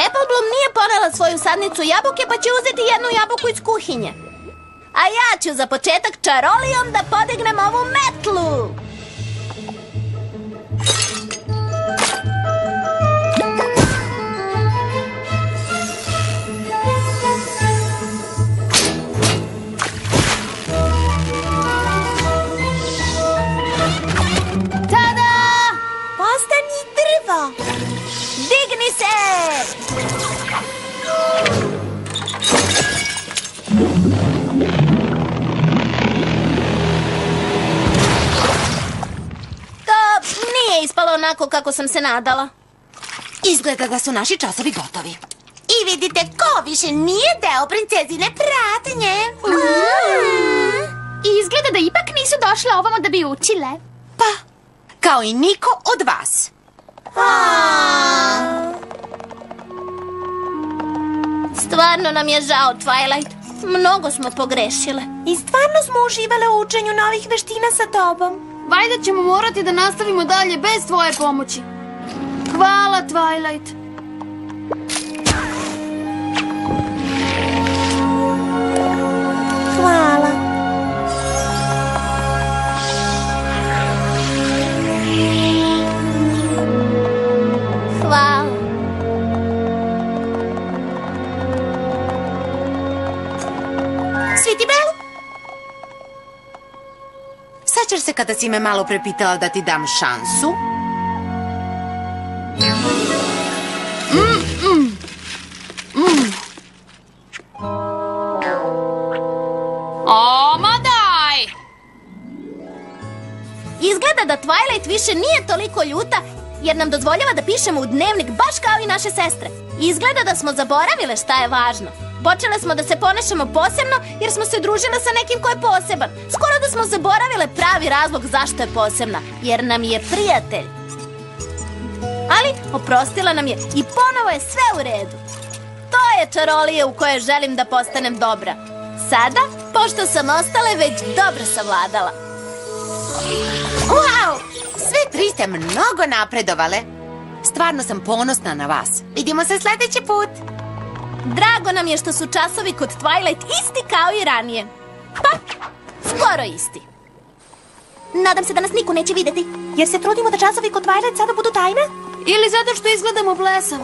Apple Bloom nije ponela svoju sadnicu jabuke, pa će uzeti jednu jabuku iz kuhinje. A ja ću za početak čarolijom da podignem ovu metlu. Tada! Postani drvo. Digni se! Nije ispalo onako kako sam se nadala. Izgleda da su naši časovi gotovi. I vidite ko više nije deo princezine pratnje. I izgleda da ipak nisu došle ovamo da bi učile. Pa, kao i niko od vas. Stvarno nam je žao, Twilight. Mnogo smo pogrešile. I stvarno smo uživale u učenju novih veština sa tobom. Valjda ćemo morati da nastavimo dalje bez tvoje pomoći. Hvala, Twilight. Hvala. Hvala. Sweetibel? Sećaš se kada si me malo prepitala da ti dam šansu? O, ma daj! Izgleda da Twilight više nije toliko ljuta, jer nam dozvoljava da pišemo u dnevnik baš kao i naše sestre. Izgleda da smo zaboravile šta je važno. Počele smo da se ponašamo posebno jer smo se družile sa nekim ko je poseban. Skoro da smo zaboravile pravi razlog zašto je posebna, jer nam je prijatelj. Ali oprostila nam je i ponovo je sve u redu. To je čarolija u kojoj želim da postanem dobra. Sada, pošto sam ostale već dobro savladala. Wow! Sve tri ste mnogo napredovale. Stvarno sam ponosna na vas. Vidimo se sljedeći put. Drago nam je što su časovi kod Twilight isti kao i ranije. Pa, skoro isti. Nadam se da nas niko neće vidjeti. Jer se trudimo da časovi kod Twilight sada budu tajna? Ili zato što izgledamo blesavo.